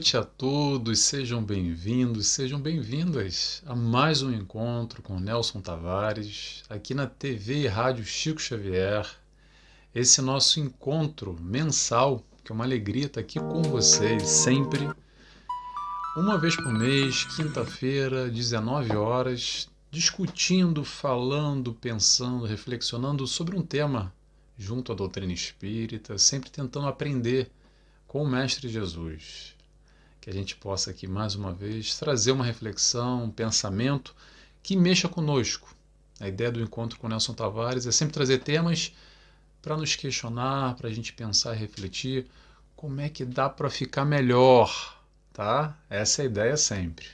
noite a todos, sejam bem-vindos, sejam bem-vindas a mais um encontro com Nelson Tavares, aqui na TV e Rádio Chico Xavier. Esse nosso encontro mensal, que é uma alegria estar aqui com vocês sempre, uma vez por mês, quinta-feira, 19 horas, discutindo, falando, pensando, reflexionando sobre um tema junto à doutrina espírita, sempre tentando aprender com o Mestre Jesus. Que a gente possa aqui mais uma vez trazer uma reflexão, um pensamento que mexa conosco. A ideia do encontro com Nelson Tavares é sempre trazer temas para nos questionar, para a gente pensar e refletir como é que dá para ficar melhor, tá? Essa é a ideia sempre.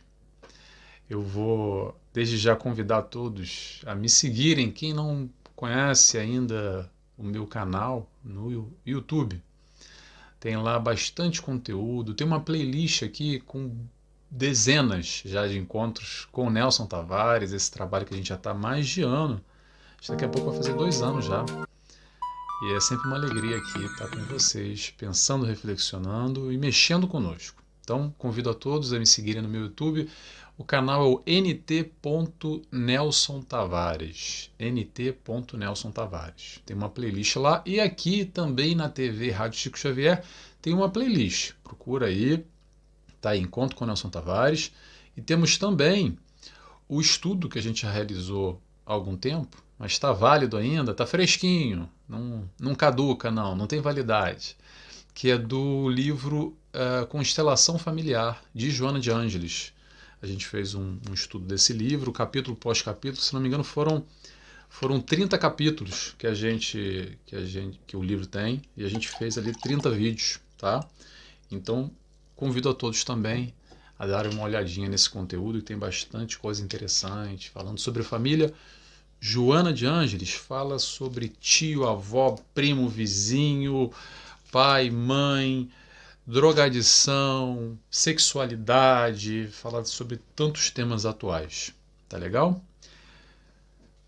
Eu vou desde já convidar todos a me seguirem. Quem não conhece ainda o meu canal no YouTube, tem lá bastante conteúdo, tem uma playlist aqui com dezenas já de encontros com o Nelson Tavares, esse trabalho que a gente já está há mais de ano. Daqui a pouco vai fazer 2 anos já. E é sempre uma alegria aqui estar com vocês, pensando, reflexionando e mexendo conosco. Então, convido a todos a me seguirem no meu YouTube. O canal é o nt.nelsontavares. nt.nelsontavares. Tem uma playlist lá. E aqui também na TV Rádio Chico Xavier tem uma playlist. Procura aí. Tá aí, Encontro com Nelson Tavares. E temos também o estudo que a gente já realizou há algum tempo, mas está válido ainda, está fresquinho. Não caduca, não tem validade. Que é do livro Constelação Familiar, de Joana de Ângeles. A gente fez um estudo desse livro, capítulo pós capítulo, se não me engano foram 30 capítulos que o livro tem, e a gente fez ali 30 vídeos, tá? Então, convido a todos também a darem uma olhadinha nesse conteúdo, que tem bastante coisa interessante, falando sobre família. Joana de Ângeles fala sobre tio, avó, primo, vizinho, pai, mãe, drogadição, sexualidade, fala sobre tantos temas atuais. Tá legal?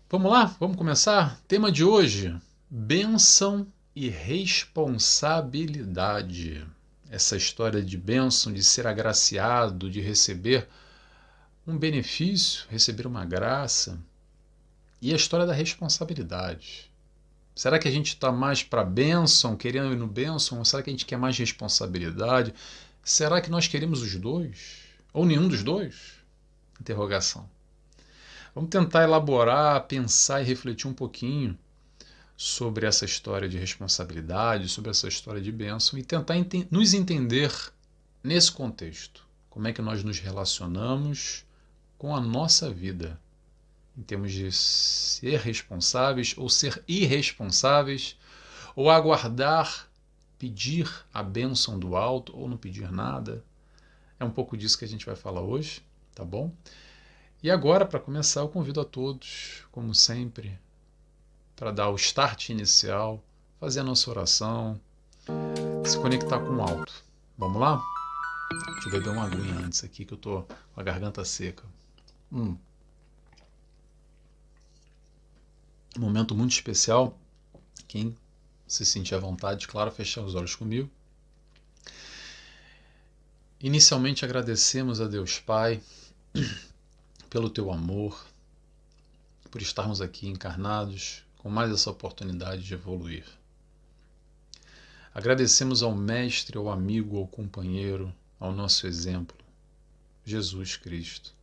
Vamos lá? Vamos começar? Tema de hoje: bênção e responsabilidade. Essa história de bênção, de ser agraciado, de receber um benefício, receber uma graça, e a história da responsabilidade. Será que a gente está mais para bênção, querendo ir no bênção? Ou será que a gente quer mais responsabilidade? Será que nós queremos os dois? Ou nenhum dos dois? Interrogação. Vamos tentar elaborar, pensar e refletir um pouquinho sobre essa história de responsabilidade, sobre essa história de bênção e tentar nos entender nesse contexto. Como é que nós nos relacionamos com a nossa vida? Em termos de ser responsáveis ou ser irresponsáveis, ou aguardar, pedir a bênção do alto ou não pedir nada. É um pouco disso que a gente vai falar hoje, tá bom? E agora, para começar, eu convido a todos, como sempre, para dar o start inicial, fazer a nossa oração, se conectar com o alto. Vamos lá? Deixa eu beber uma aguinha antes aqui, que eu tô com a garganta seca. Um momento muito especial. Quem se sentir à vontade, claro, fechar os olhos comigo. Inicialmente agradecemos a Deus Pai pelo teu amor, por estarmos aqui encarnados com mais essa oportunidade de evoluir. Agradecemos ao Mestre, ao amigo, ao companheiro, ao nosso exemplo, Jesus Cristo,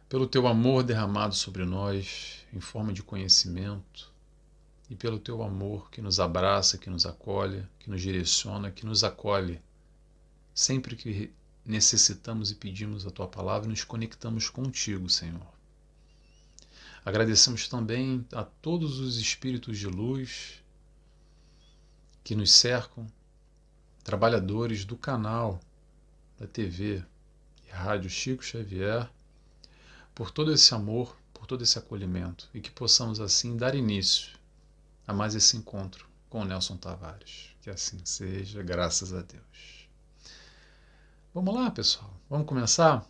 pelo teu amor derramado sobre nós em forma de conhecimento e pelo teu amor que nos abraça, que nos acolhe, que nos direciona, que nos acolhe sempre que necessitamos e pedimos a tua palavra e nos conectamos contigo, Senhor. Agradecemos também a todos os espíritos de luz que nos cercam, trabalhadores do canal da TV e Rádio Chico Xavier, por todo esse amor, por todo esse acolhimento, e que possamos assim dar início a mais esse encontro com o Nelson Tavares. Que assim seja, graças a Deus. Vamos lá, pessoal. Vamos começar?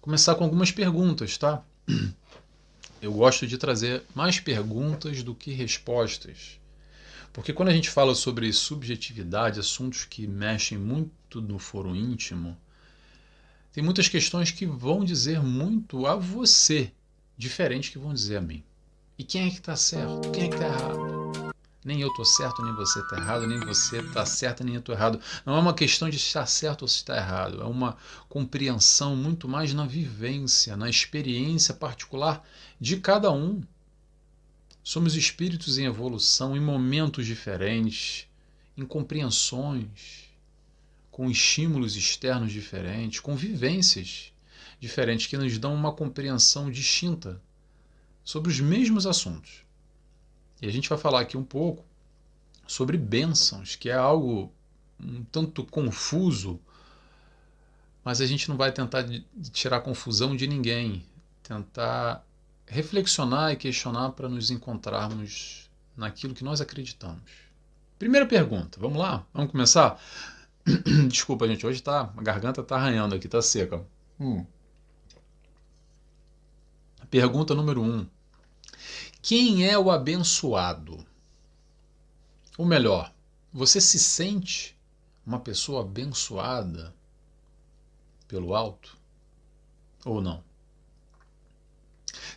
Começar com algumas perguntas, tá? Eu gosto de trazer mais perguntas do que respostas. Porque quando a gente fala sobre subjetividade, assuntos que mexem muito sobretudo no foro íntimo, tem muitas questões que vão dizer muito a você, diferente que vão dizer a mim. E quem é que está certo? Quem é que está errado? Nem eu estou certo, nem você está errado, nem você está certo, nem eu estou errado. Não é uma questão de estar certo ou se está errado. É uma compreensão muito mais na vivência, na experiência particular de cada um. Somos espíritos em evolução, em momentos diferentes, em compreensões, com estímulos externos diferentes, com vivências diferentes que nos dão uma compreensão distinta sobre os mesmos assuntos. E a gente vai falar aqui um pouco sobre bênçãos, que é algo um tanto confuso, mas a gente não vai tentar tirar confusão de ninguém, tentar reflexionar e questionar para nos encontrarmos naquilo que nós acreditamos. Primeira pergunta, vamos lá? Vamos começar? Desculpa, gente, hoje a garganta está arranhando aqui, está seca. Pergunta número 1. Quem é o abençoado? Ou melhor, você se sente uma pessoa abençoada pelo alto? Ou não?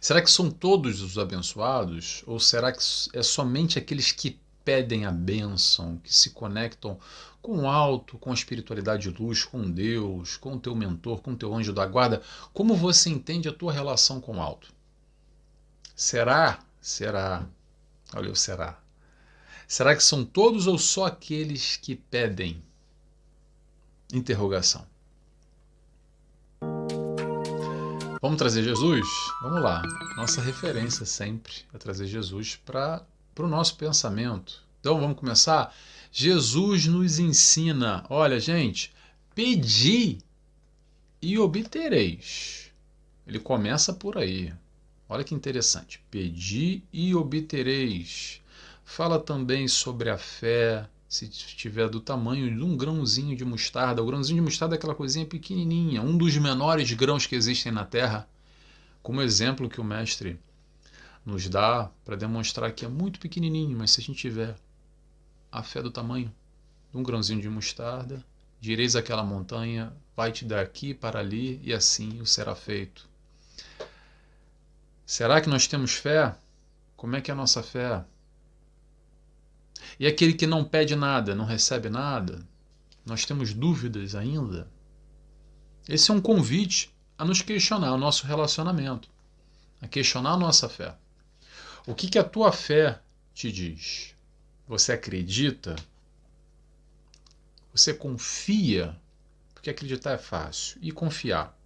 Será que são todos os abençoados? Ou será que é somente aqueles que pedem a bênção, que se conectam com o alto, com a espiritualidade de luz, com Deus, com o teu mentor, com o teu anjo da guarda? Como você entende a tua relação com o alto? Será? Olha o será. Será que são todos ou só aqueles que pedem? Interrogação. Vamos trazer Jesus? Vamos lá. Nossa referência sempre é trazer Jesus para o nosso pensamento. Então vamos começar? Jesus nos ensina, olha gente, pedi e obtereis. Ele começa por aí. Olha que interessante. Pedi e obtereis. Fala também sobre a fé, se estiver do tamanho de um grãozinho de mostarda. O grãozinho de mostarda é aquela coisinha pequenininha, um dos menores grãos que existem na Terra, como exemplo que o mestre nos dá para demonstrar que é muito pequenininho, mas se a gente tiver a fé do tamanho de um grãozinho de mostarda, direis àquela montanha, vai-te daqui para ali, e assim o será feito. Será que nós temos fé? Como é que é a nossa fé? E aquele que não pede nada, não recebe nada? Nós temos dúvidas ainda? Esse é um convite a nos questionar o nosso relacionamento, a questionar a nossa fé. O que a tua fé te diz? Você acredita? Você confia? Porque acreditar é fácil. E confiar?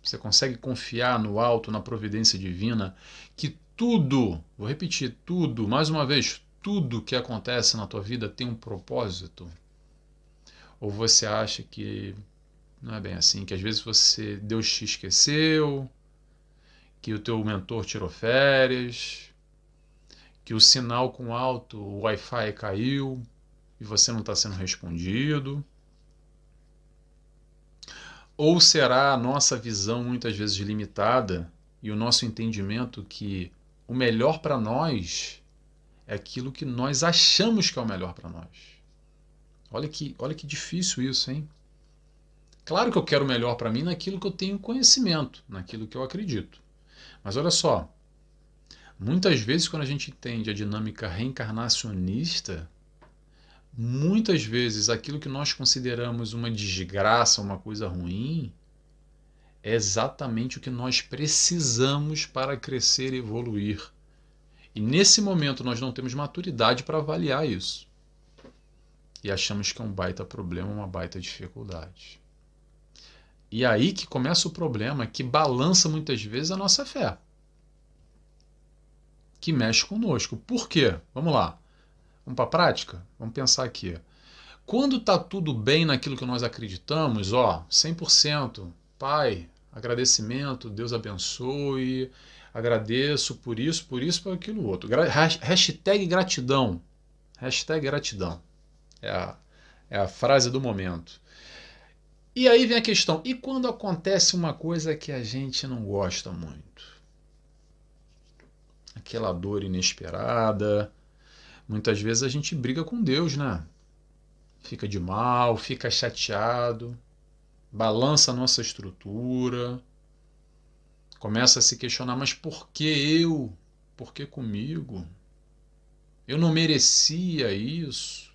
Você consegue confiar no alto, na providência divina, que tudo, vou repetir, tudo, mais uma vez, tudo que acontece na tua vida tem um propósito? Ou você acha que não é bem assim, que às vezes Deus te esqueceu, que o teu mentor tirou férias, que o sinal com alto, o Wi-Fi caiu e você não está sendo respondido? Ou será a nossa visão muitas vezes limitada e o nosso entendimento que o melhor para nós é aquilo que nós achamos que é o melhor para nós? Olha que difícil isso, hein? Claro que eu quero o melhor para mim naquilo que eu tenho conhecimento, naquilo que eu acredito. Mas olha só, muitas vezes quando a gente entende a dinâmica reencarnacionista, muitas vezes aquilo que nós consideramos uma desgraça, uma coisa ruim, é exatamente o que nós precisamos para crescer e evoluir. E nesse momento nós não temos maturidade para avaliar isso. E achamos que é um baita problema, uma baita dificuldade. E aí que começa o problema, que balança muitas vezes a nossa fé, que mexe conosco. Por quê? Vamos lá. Vamos para a prática? Vamos pensar aqui. Quando está tudo bem naquilo que nós acreditamos, 100%, Pai, agradecimento, Deus abençoe, agradeço por isso, por aquilo outro. Hashtag gratidão. Hashtag gratidão. É a frase do momento. E aí vem a questão, e quando acontece uma coisa que a gente não gosta muito? Aquela dor inesperada. Muitas vezes a gente briga com Deus, né? fica de mal, fica chateado, balança a nossa estrutura, começa a se questionar, mas por que eu? Por que comigo? Eu não merecia isso.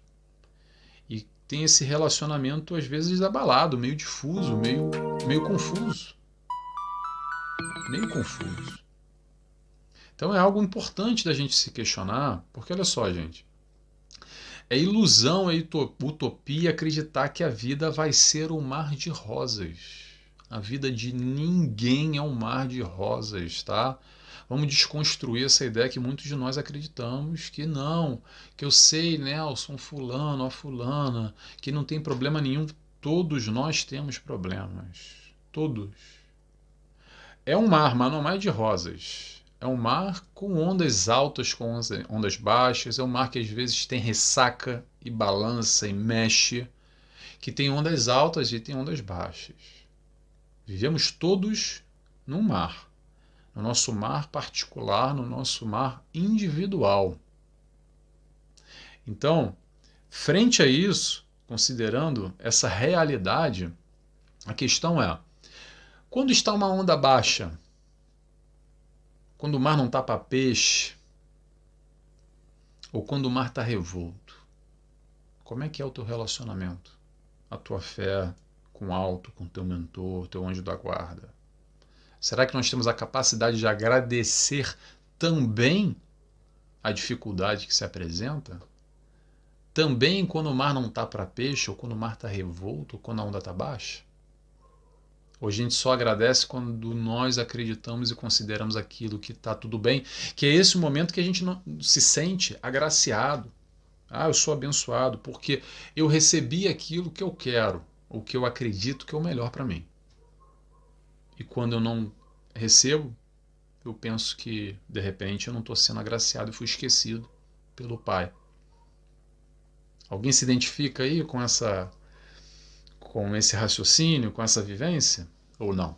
E tem esse relacionamento às vezes abalado, meio difuso, meio confuso. Meio confuso. Então é algo importante da gente se questionar, porque olha só, gente, é ilusão, é utopia acreditar que a vida vai ser um mar de rosas. A vida de ninguém é um mar de rosas, tá? Vamos desconstruir essa ideia que muitos de nós acreditamos que não, que eu sei, Nelson, fulano, a fulana, que não tem problema nenhum. Todos nós temos problemas. Todos. É um mar, mas não é de rosas. É um mar com ondas altas, com ondas baixas. É um mar que às vezes tem ressaca e balança e mexe. Que tem ondas altas e tem ondas baixas. Vivemos todos num mar. No nosso mar particular, no nosso mar individual. Então, frente a isso, considerando essa realidade, a questão é: quando está uma onda baixa, quando o mar não está para peixe, ou quando o mar está revolto, como é que é o teu relacionamento? A tua fé com o alto, com o teu mentor, teu anjo da guarda? Será que nós temos a capacidade de agradecer também a dificuldade que se apresenta? Também quando o mar não está para peixe, ou quando o mar está revolto, ou quando a onda está baixa? Ou a gente só agradece quando nós acreditamos e consideramos aquilo que está tudo bem, que é esse o momento que a gente não se sente agraciado. Ah, eu sou abençoado porque eu recebi aquilo que eu quero, ou que eu acredito que é o melhor para mim. E quando eu não recebo, eu penso que, de repente, eu não estou sendo agraciado e fui esquecido pelo Pai. Alguém se identifica aí com esse raciocínio, com essa vivência? Ou não?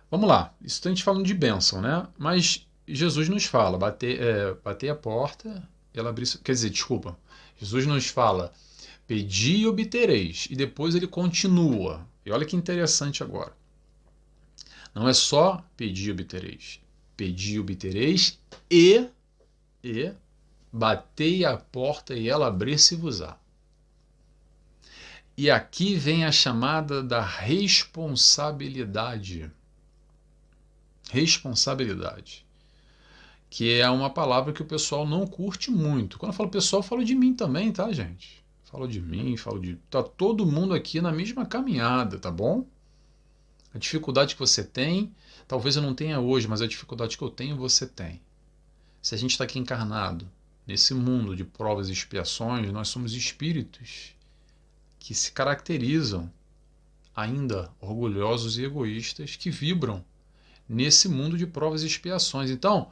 Vamos lá. Isso a gente falando de bênção, né? Mas Jesus nos fala, bater a porta, ela abrir... Quer dizer, desculpa. Jesus nos fala, pedi e obtereis. E depois ele continua. E olha que interessante agora. Não é só pedir e obtereis. Pedi e obtereis e batei a porta e ela abrir-se-vos-á. E aqui vem a chamada da responsabilidade. Responsabilidade. Que é uma palavra que o pessoal não curte muito. Quando eu falo pessoal, eu falo de mim também, tá, gente? Falo de mim, falo de... Tá todo mundo aqui na mesma caminhada, tá bom? A dificuldade que você tem, talvez eu não tenha hoje, mas a dificuldade que eu tenho, você tem. Se a gente está aqui encarnado, nesse mundo de provas e expiações, nós somos espíritos que se caracterizam ainda orgulhosos e egoístas, que vibram nesse mundo de provas e expiações. Então,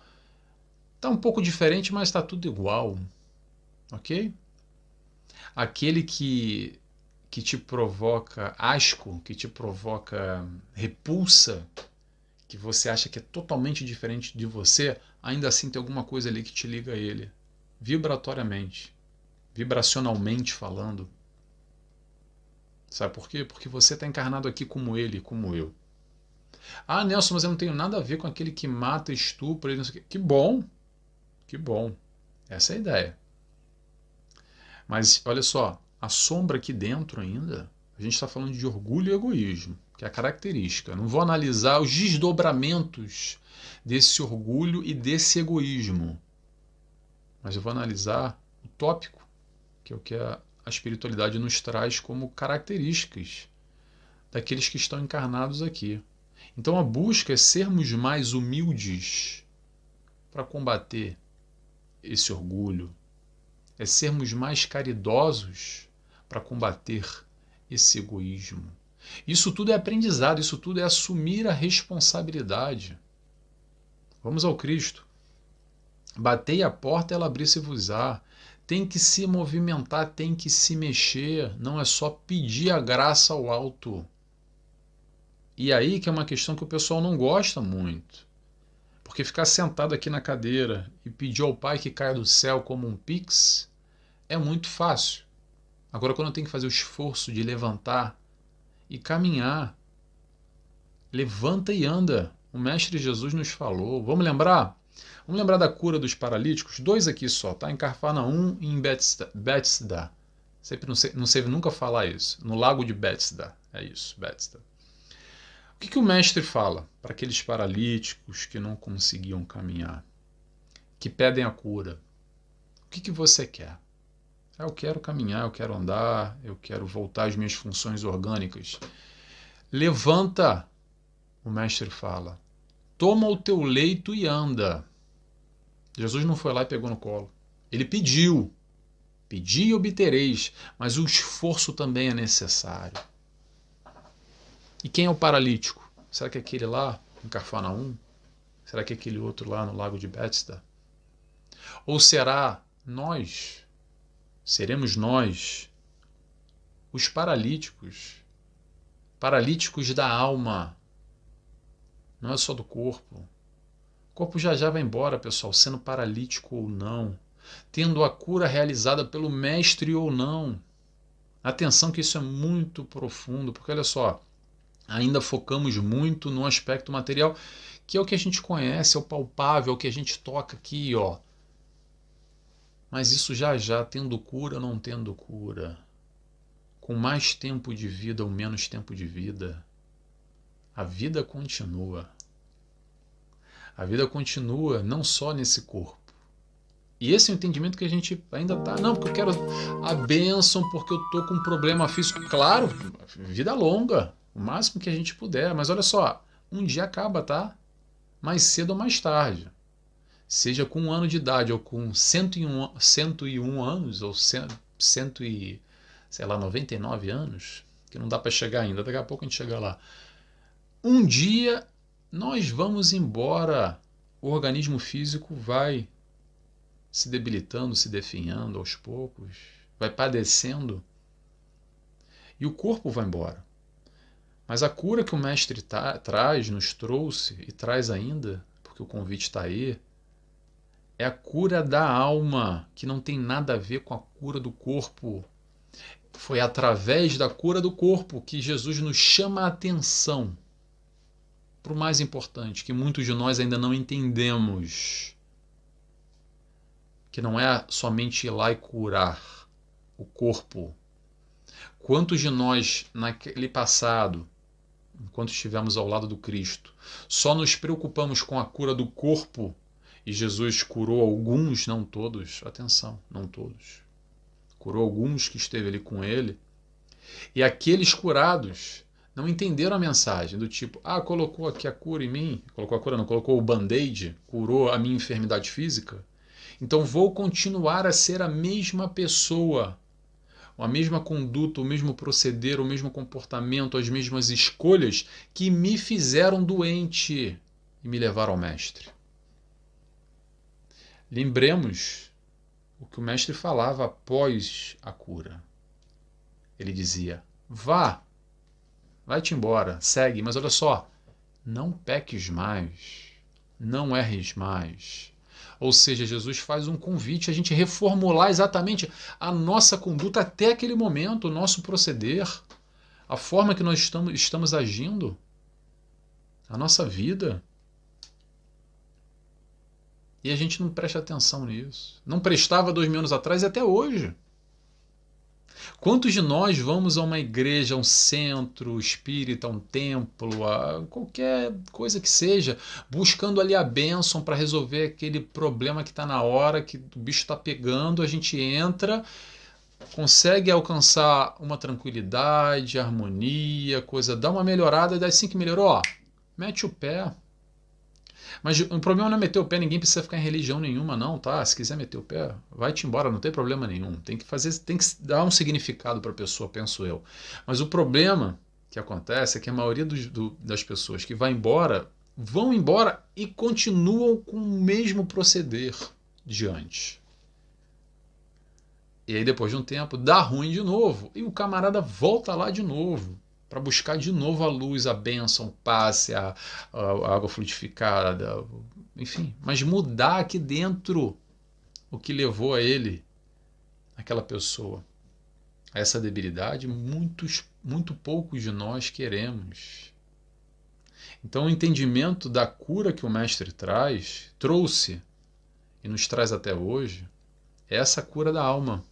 está um pouco diferente, mas está tudo igual, ok? Aquele que te provoca asco, que te provoca repulsa, que você acha que é totalmente diferente de você, ainda assim tem alguma coisa ali que te liga a ele, vibratoriamente, vibracionalmente falando. Sabe por quê? Porque você está encarnado aqui como ele, como eu. Ah, Nelson, mas eu não tenho nada a ver com aquele que mata, estupra, não sei o quê. Que bom, que bom. Essa é a ideia. Mas olha só, a sombra aqui dentro ainda, a gente está falando de orgulho e egoísmo, que é a característica. Não vou analisar os desdobramentos desse orgulho e desse egoísmo, mas eu vou analisar o tópico, que é o que a espiritualidade nos traz como características daqueles que estão encarnados aqui. Então a busca é sermos mais humildes para combater esse orgulho, é sermos mais caridosos para combater esse egoísmo. Isso tudo é aprendizado, isso tudo é assumir a responsabilidade. Vamos ao Cristo. Batei a porta, ela abrir-se-vos-á. Tem que se movimentar, tem que se mexer, não é só pedir a graça ao alto. E aí que é uma questão que o pessoal não gosta muito. Porque ficar sentado aqui na cadeira e pedir ao Pai que caia do céu como um pix, é muito fácil. Agora, quando eu tenho que fazer o esforço de levantar e caminhar, levanta e anda. O Mestre Jesus nos falou. Vamos lembrar? Vamos lembrar da cura dos paralíticos? 2 aqui só, tá? Em Cafarnaum e em Bethesda. Sempre não sei nunca falar isso. No lago de Bethesda. É isso, Bethesda. O que o Mestre fala para aqueles paralíticos que não conseguiam caminhar? Que pedem a cura. O que você quer? Eu quero caminhar, eu quero andar, eu quero voltar às minhas funções orgânicas. Levanta, o Mestre fala. Toma o teu leito e anda. Jesus não foi lá e pegou no colo. Ele pediu. Pedi e obtereis, mas o esforço também é necessário. E quem é o paralítico? Será que é aquele lá em Cafarnaum? Será que é aquele outro lá no lago de Bethesda? Ou será nós? Seremos nós os paralíticos? Paralíticos da alma. Não é só do corpo. O corpo já vai embora, pessoal, sendo paralítico ou não. Tendo a cura realizada pelo Mestre ou não. Atenção que isso é muito profundo, porque olha só, ainda focamos muito no aspecto material, que é o que a gente conhece, é o palpável, é o que a gente toca aqui, ó. Mas isso já, tendo cura ou não tendo cura, com mais tempo de vida ou menos tempo de vida, a vida continua. A vida continua não só nesse corpo. E esse é o entendimento que a gente ainda está. Não, porque eu quero a bênção, porque eu estou com um problema físico. Claro, vida longa, o máximo que a gente puder. Mas olha só, um dia acaba, tá? Mais cedo ou mais tarde. Seja com 1 ano de idade, ou com 101 anos, ou 99 anos, que não dá para chegar ainda, daqui a pouco a gente chega lá. Um dia nós vamos embora, o organismo físico vai se debilitando, se definhando aos poucos, vai padecendo e o corpo vai embora. Mas a cura que o Mestre traz, nos trouxe e traz ainda, porque o convite está aí, é a cura da alma, que não tem nada a ver com a cura do corpo. Foi através da cura do corpo que Jesus nos chama a atenção para o mais importante, que muitos de nós ainda não entendemos. Que não é somente ir lá e curar o corpo. Quantos de nós, naquele passado, enquanto estivemos ao lado do Cristo, só nos preocupamos com a cura do corpo e Jesus curou alguns, não todos, atenção, não todos. Curou alguns que esteve ali com ele, e aqueles curados não entenderam a mensagem, do tipo, colocou aqui a cura em mim, colocou a cura não, colocou o band-aid, curou a minha enfermidade física, então vou continuar a ser a mesma pessoa, a mesma conduta, o mesmo proceder, o mesmo comportamento, as mesmas escolhas que me fizeram doente e me levaram ao Mestre. Lembremos o que o Mestre falava após a cura. Ele dizia, vai-te embora, segue, mas olha só, não peques mais, não erres mais. Ou seja, Jesus faz um convite a gente reformular exatamente a nossa conduta até aquele momento, o nosso proceder, a forma que nós estamos agindo, a nossa vida. E a gente não presta atenção nisso. Não prestava 2000 anos atrás e até hoje. Quantos de nós vamos a uma igreja, a um centro espírita, a um templo, a qualquer coisa que seja, buscando ali a bênção para resolver aquele problema que está na hora, que o bicho está pegando, a gente entra, consegue alcançar uma tranquilidade, harmonia, coisa, dá uma melhorada, e daí assim que melhorou, mete o pé. Mas o problema não é meter o pé, ninguém precisa ficar em religião nenhuma, não, tá? Se quiser meter o pé, vai-te embora, não tem problema nenhum. Tem que dar um significado para a pessoa, penso eu. Mas o problema que acontece é que a maioria das pessoas que vão embora e continuam com o mesmo proceder de antes. E aí depois de um tempo dá ruim de novo e o camarada volta lá de novo para buscar de novo a luz, a bênção, o passe, a água fluidificada, enfim. Mas mudar aqui dentro o que levou a ele aquela pessoa a essa debilidade, muito poucos de nós queremos. Então o entendimento da cura que o Mestre trouxe e nos traz até hoje, é essa cura da alma.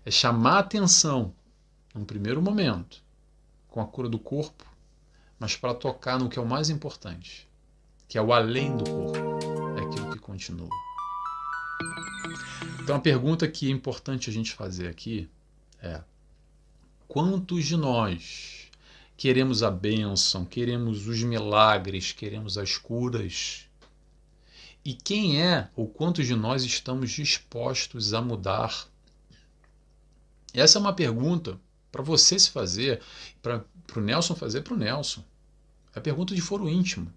É chamar a atenção, num primeiro momento, com a cura do corpo, mas para tocar no que é o mais importante, que é o além do corpo, é aquilo que continua. Então a pergunta que é importante a gente fazer aqui é: quantos de nós queremos a bênção, queremos os milagres, queremos as curas? E quem é ou quantos de nós estamos dispostos a mudar? Essa é uma pergunta para você se fazer, para o Nelson fazer para o Nelson. É pergunta de foro íntimo.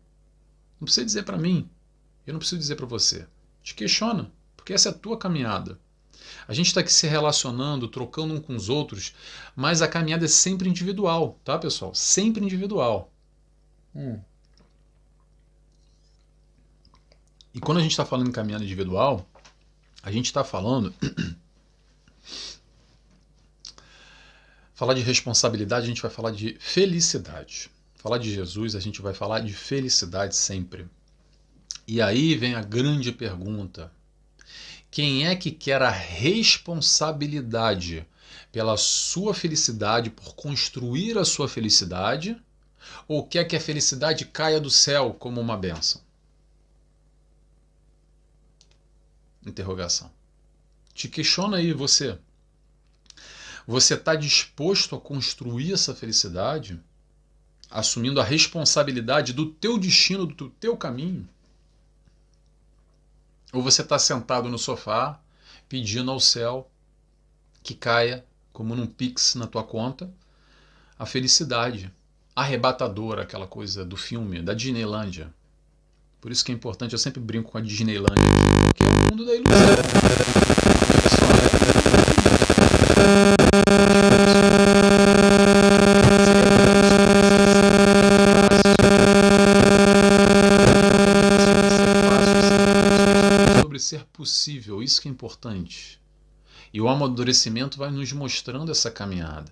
Não precisa dizer para mim, eu não preciso dizer para você. Te questiona, porque essa é a tua caminhada. A gente está aqui se relacionando, trocando um com os outros, mas a caminhada é sempre individual, tá, pessoal? Sempre individual. E quando a gente está falando em caminhada individual, a gente está falando... Falar de responsabilidade, a gente vai falar de felicidade. Falar de Jesus, a gente vai falar de felicidade sempre. E aí vem a grande pergunta: quem é que quer a responsabilidade pela sua felicidade, por construir a sua felicidade, ou quer que a felicidade caia do céu como uma bênção? Interrogação. Te questiona aí você. Você está disposto a construir essa felicidade, assumindo a responsabilidade do teu destino, do teu caminho? Ou você está sentado no sofá, pedindo ao céu que caia, como num Pix na tua conta, a felicidade arrebatadora, aquela coisa do filme, da Disneylândia. Por isso que é importante, eu sempre brinco com a Disneylândia, porque é o mundo da ilusão. Sobre ser possível, isso que é importante. E o amadurecimento vai nos mostrando essa caminhada.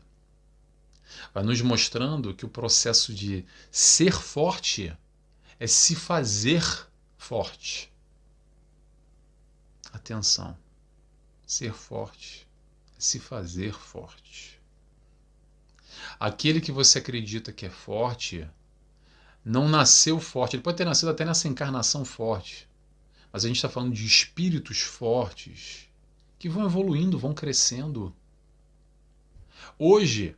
Vai nos mostrando que o processo de ser forte é se fazer forte. Atenção. Ser forte é se fazer forte. Aquele que você acredita que é forte não nasceu forte. Ele pode ter nascido até nessa encarnação forte. Mas a gente está falando de espíritos fortes que vão evoluindo, vão crescendo. Hoje,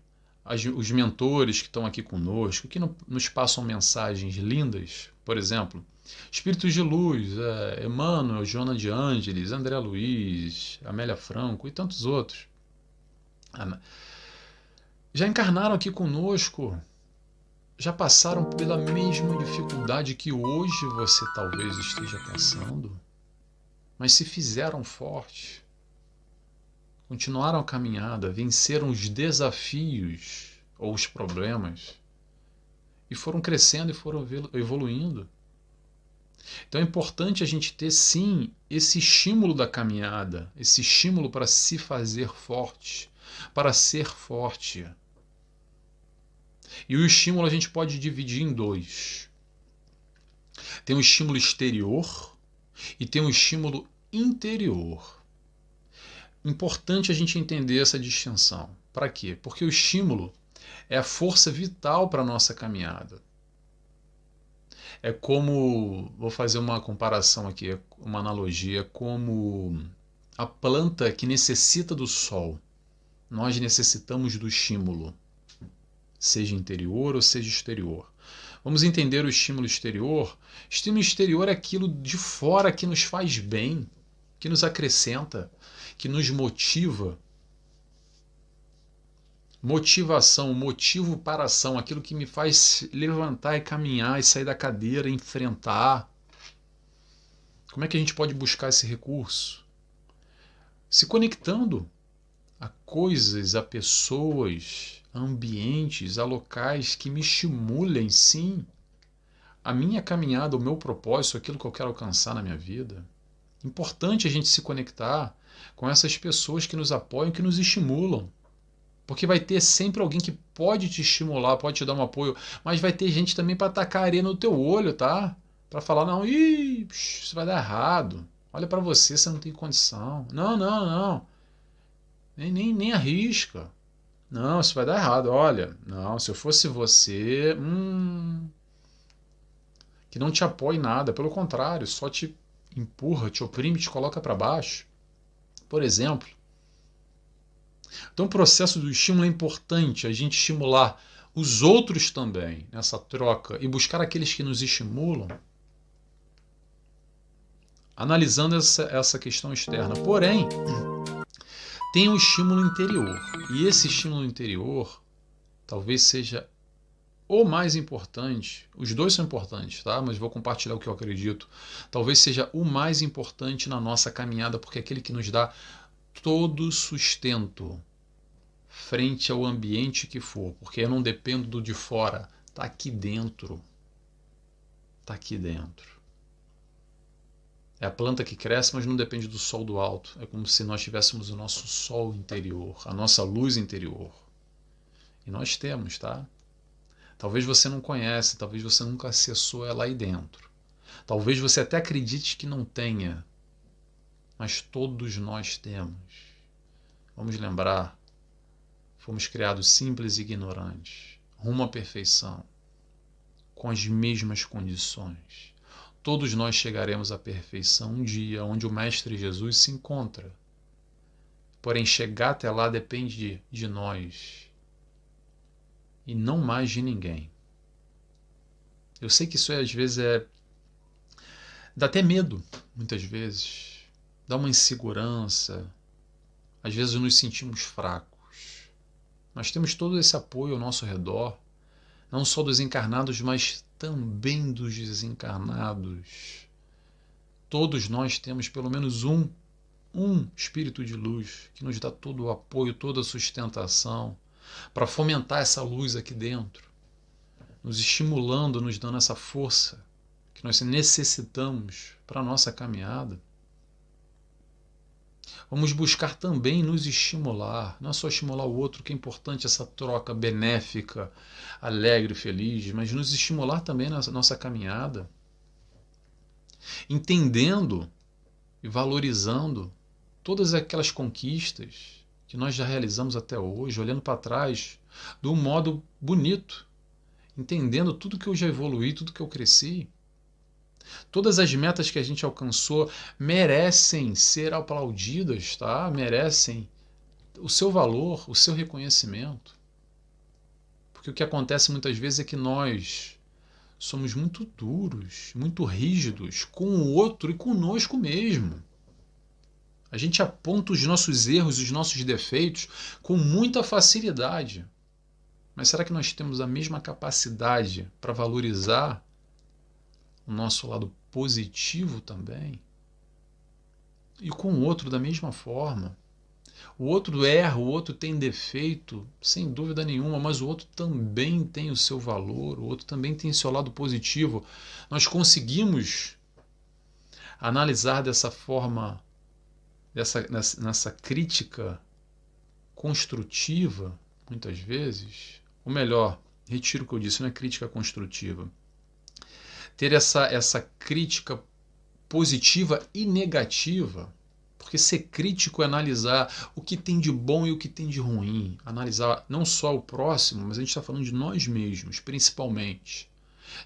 os mentores que estão aqui conosco, que nos passam mensagens lindas, por exemplo, espíritos de luz, Emmanuel, Joana de Ângeles, André Luiz, Amélia Franco e tantos outros, já encarnaram aqui conosco, já passaram pela mesma dificuldade que hoje você talvez esteja passando, mas se fizeram fortes, continuaram a caminhada, venceram os desafios ou os problemas e foram crescendo e foram evoluindo. Então é importante a gente ter, sim, esse estímulo da caminhada, esse estímulo para se fazer forte, para ser forte. E o estímulo a gente pode dividir em dois. Tem um estímulo exterior e tem um estímulo interior. Importante a gente entender essa distinção. Para quê? Porque o estímulo é a força vital para a nossa caminhada. É como, vou fazer uma comparação aqui, uma analogia, como a planta que necessita do sol. Nós necessitamos do estímulo, seja interior ou seja exterior. Vamos entender o estímulo exterior. Estímulo exterior é aquilo de fora que nos faz bem, que nos acrescenta, que nos motiva. Motivação, motivo para a ação, aquilo que me faz levantar e caminhar e sair da cadeira, enfrentar. Como é que a gente pode buscar esse recurso? Se conectando a coisas, a pessoas, a ambientes, a locais que me estimulem, sim, a minha caminhada, o meu propósito, aquilo que eu quero alcançar na minha vida. Importante a gente se conectar com essas pessoas que nos apoiam, que nos estimulam. Porque vai ter sempre alguém que pode te estimular, pode te dar um apoio, mas vai ter gente também para tacar areia no teu olho, tá? Para falar, não, isso vai dar errado. Olha para você, você não tem condição. Não, não, não. Nem arrisca. Não, isso vai dar errado. Olha, não, se eu fosse você, que não te apoie em nada, pelo contrário, só te empurra, te oprime, te coloca para baixo. Por exemplo, então o processo do estímulo é importante, a gente estimular os outros também nessa troca e buscar aqueles que nos estimulam, analisando essa questão externa. Porém, tem um estímulo interior, e esse estímulo interior talvez seja o mais importante. Os dois são importantes, tá? Mas vou compartilhar o que eu acredito. Talvez seja o mais importante na nossa caminhada, porque é aquele que nos dá todo sustento frente ao ambiente que for, porque eu não dependo do de fora, está aqui dentro. Está aqui dentro. É a planta que cresce, mas não depende do sol do alto. É como se nós tivéssemos o nosso sol interior, a nossa luz interior. E nós temos, tá? Talvez você não conhece, talvez você nunca acessou ela aí dentro. Talvez você até acredite que não tenha, mas todos nós temos. Vamos lembrar, fomos criados simples e ignorantes, rumo à perfeição, com as mesmas condições. Todos nós chegaremos à perfeição um dia, onde o Mestre Jesus se encontra. Porém, chegar até lá depende de nós e não mais de ninguém. Eu sei que isso às vezes dá até medo, muitas vezes. Dá uma insegurança. Às vezes nos sentimos fracos. Nós temos todo esse apoio ao nosso redor, não só dos encarnados, mas também dos desencarnados. Todos nós temos pelo menos um espírito de luz que nos dá todo o apoio, toda a sustentação para fomentar essa luz aqui dentro, nos estimulando, nos dando essa força que nós necessitamos para a nossa caminhada. Vamos buscar também nos estimular, não é só estimular o outro, que é importante essa troca benéfica, alegre, feliz, mas nos estimular também na nossa caminhada, entendendo e valorizando todas aquelas conquistas que nós já realizamos até hoje, olhando para trás de um modo bonito, entendendo tudo que eu já evoluí, tudo que eu cresci. Todas as metas que a gente alcançou merecem ser aplaudidas, tá? Merecem o seu valor, o seu reconhecimento. Porque o que acontece muitas vezes é que nós somos muito duros, muito rígidos com o outro e conosco mesmo. A gente aponta os nossos erros, os nossos defeitos com muita facilidade. Mas será que nós temos a mesma capacidade para valorizar o nosso lado positivo também? E com o outro da mesma forma. O outro erra, o outro tem defeito, sem dúvida nenhuma, mas o outro também tem o seu valor, o outro também tem o seu lado positivo. Nós conseguimos analisar dessa forma, nessa crítica construtiva, muitas vezes, ou melhor, retiro o que eu disse, não é crítica construtiva. Ter essa crítica positiva e negativa, porque ser crítico é analisar o que tem de bom e o que tem de ruim, analisar não só o próximo, mas a gente está falando de nós mesmos, principalmente.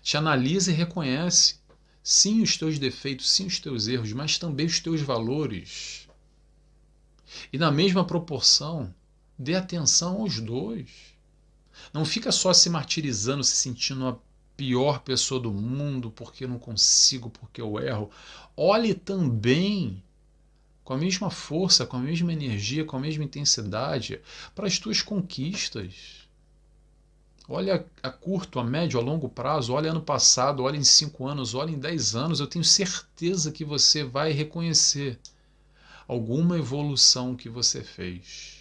Te analisa e reconhece, sim, os teus defeitos, sim, os teus erros, mas também os teus valores. E na mesma proporção, dê atenção aos dois. Não fica só se martirizando, se sentindo a pior pessoa do mundo, porque eu não consigo, porque eu erro. Olhe também com a mesma força, com a mesma energia, com a mesma intensidade para as tuas conquistas. Olha a curto, a médio, a longo prazo, olha ano passado, olha em 5 anos, olha em 10 anos, eu tenho certeza que você vai reconhecer alguma evolução que você fez.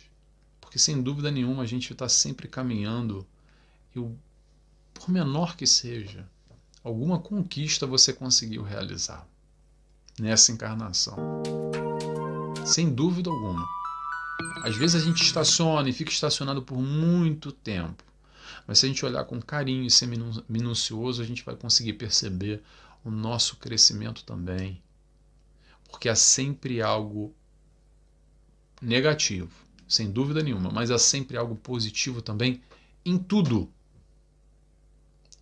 Porque sem dúvida nenhuma a gente está sempre caminhando e por menor que seja, alguma conquista você conseguiu realizar nessa encarnação. sem dúvida alguma. Às vezes a gente estaciona e fica estacionado por muito tempo. Mas se a gente olhar com carinho e ser minucioso, a gente vai conseguir perceber o nosso crescimento também. Porque há sempre algo negativo, sem dúvida nenhuma, mas há sempre algo positivo também em tudo.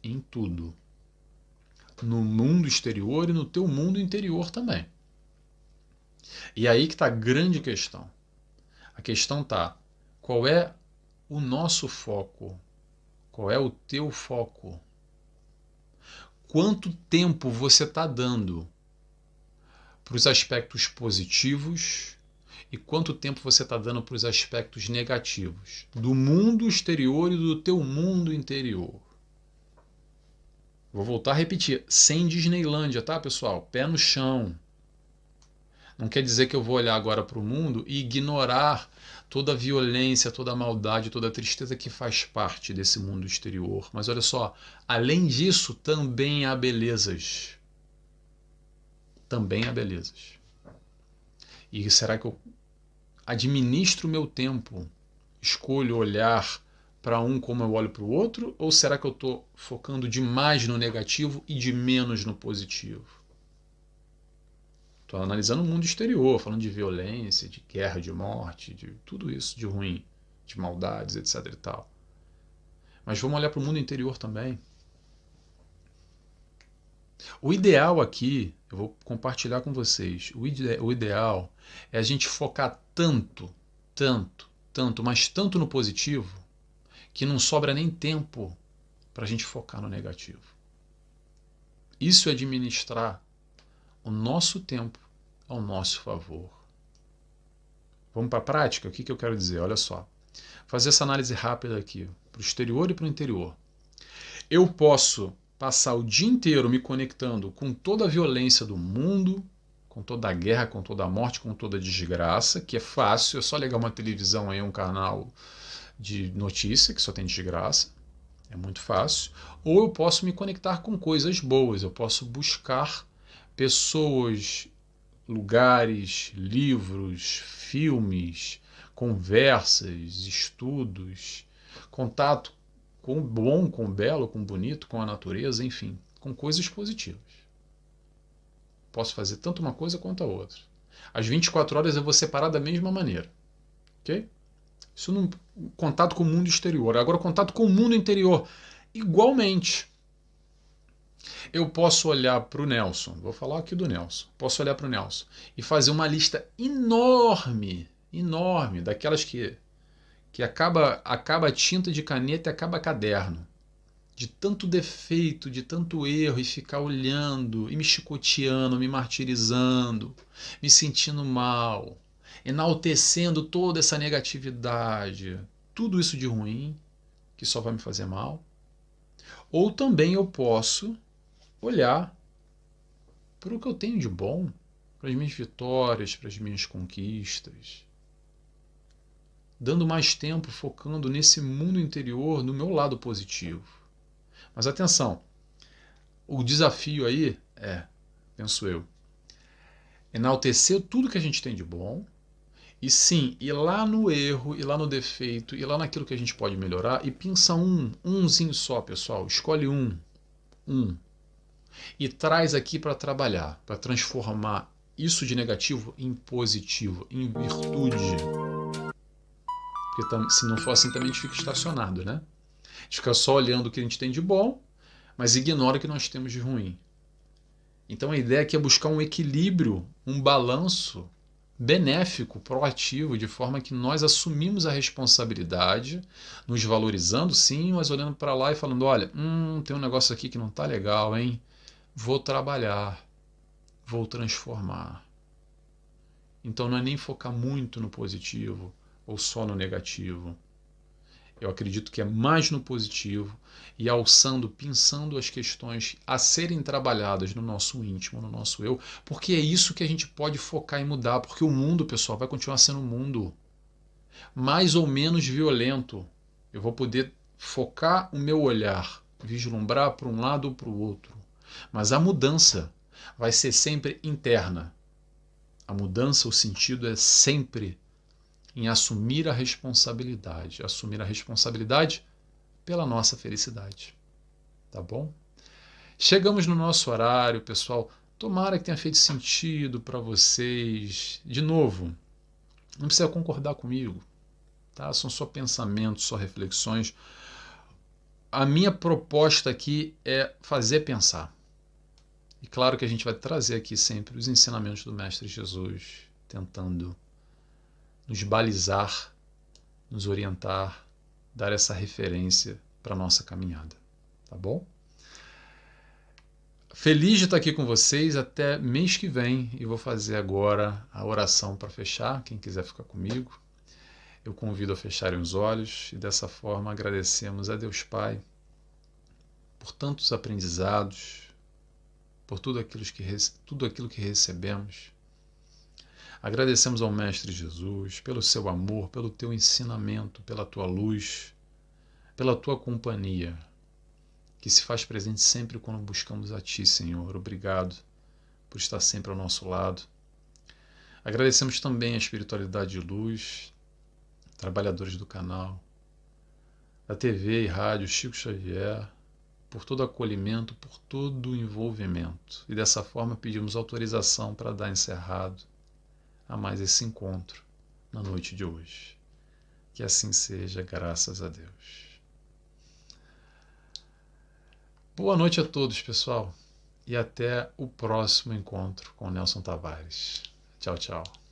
Em tudo. No mundo exterior e no teu mundo interior também. E aí que está a grande questão. A questão está, qual é o nosso foco? Qual é o teu foco? Quanto tempo você está dando para os aspectos positivos e quanto tempo você está dando para os aspectos negativos do mundo exterior e do teu mundo interior? Vou voltar a repetir, sem Disneylândia, tá, pessoal? Pé no chão. Não quer dizer que eu vou olhar agora para o mundo e ignorar toda a violência, toda a maldade, toda a tristeza que faz parte desse mundo exterior. Mas olha só, além disso, também há belezas. Também há belezas. E será que eu administro o meu tempo? Escolho olhar para um como eu olho para o outro? Ou será que eu estou focando demais no negativo e de menos no positivo? Estou analisando o mundo exterior, falando de violência, de guerra, de morte, de tudo isso de ruim, de maldades, etc. e tal. Mas vamos olhar para o mundo interior também. O ideal aqui, eu vou compartilhar com vocês, o ideal é a gente focar tanto, mas tanto no positivo, que não sobra nem tempo para a gente focar no negativo. Isso é administrar o nosso tempo ao nosso favor. Vamos para a prática? O que eu quero dizer? Olha só. Fazer essa análise rápida aqui, para o exterior e para o interior. Eu posso passar o dia inteiro me conectando com toda a violência do mundo, com toda a guerra, com toda a morte, com toda a desgraça, que é fácil, é só ligar uma televisão aí, um canal de notícia que só tem desgraça. É muito fácil. Ou eu posso me conectar com coisas boas, eu posso buscar pessoas, lugares, livros, filmes, conversas, estudos, contato com o bom, com o belo, com o bonito, com a natureza, enfim, com coisas positivas. Posso fazer tanto uma coisa quanto a outra. As 24 horas eu vou separar da mesma maneira. Ok? Isso no contato com o mundo exterior. Agora, contato com o mundo interior. Igualmente. Eu posso olhar para o Nelson, vou falar aqui do Nelson, posso olhar para o Nelson e fazer uma lista enorme, daquelas que acaba a tinta de caneta e acaba caderno. De tanto defeito, de tanto erro, e ficar olhando, e me chicoteando, me martirizando, me sentindo mal, enaltecendo toda essa negatividade, tudo isso de ruim, que só vai me fazer mal. Ou também eu posso olhar para o que eu tenho de bom, para as minhas vitórias, para as minhas conquistas, dando mais tempo focando nesse mundo interior, no meu lado positivo. Mas atenção, o desafio aí é, penso eu, enaltecer tudo que a gente tem de bom e sim, ir lá no erro, ir lá no defeito, ir lá naquilo que a gente pode melhorar e pensa umzinho só, pessoal, escolhe um. E traz aqui para trabalhar, para transformar isso de negativo em positivo, em virtude. Porque se não for assim também a gente fica estacionado, né? A gente fica só olhando o que a gente tem de bom, mas ignora o que nós temos de ruim. Então a ideia aqui é buscar um equilíbrio, um balanço benéfico, proativo, de forma que nós assumimos a responsabilidade, nos valorizando sim, mas olhando para lá e falando, olha, tem um negócio aqui que não está legal, hein? Vou trabalhar, vou transformar. Então não é nem focar muito no positivo ou só no negativo. Eu acredito que é mais no positivo e alçando, pensando as questões a serem trabalhadas no nosso íntimo, no nosso eu, porque é isso que a gente pode focar e mudar, porque o mundo, pessoal, vai continuar sendo um mundo mais ou menos violento. Eu vou poder focar o meu olhar, vislumbrar para um lado ou para o outro, mas a mudança vai ser sempre interna. A mudança, o sentido é sempre em assumir a responsabilidade pela nossa felicidade. Tá bom? Chegamos no nosso horário, pessoal. Tomara que tenha feito sentido para vocês. De novo, não precisa concordar comigo, tá? São só pensamentos, só reflexões. A minha proposta aqui é fazer pensar. E claro que a gente vai trazer aqui sempre os ensinamentos do Mestre Jesus, tentando nos balizar, nos orientar, dar essa referência para a nossa caminhada. Tá bom? Feliz de estar aqui com vocês até mês que vem e vou fazer agora a oração para fechar. Quem quiser ficar comigo, eu convido a fecharem os olhos e dessa forma agradecemos a Deus Pai por tantos aprendizados, por tudo aquilo que recebemos. Agradecemos ao Mestre Jesus pelo seu amor, pelo teu ensinamento, pela tua luz, pela tua companhia, que se faz presente sempre quando buscamos a Ti, Senhor. Obrigado por estar sempre ao nosso lado. Agradecemos também a espiritualidade de luz, trabalhadores do canal, da TV e rádio Chico Xavier, por todo acolhimento, por todo o envolvimento. E dessa forma pedimos autorização para dar encerrado a mais esse encontro na noite de hoje. Que assim seja, graças a Deus. Boa noite a todos, pessoal, e até o próximo encontro com Nelson Tavares. Tchau, tchau.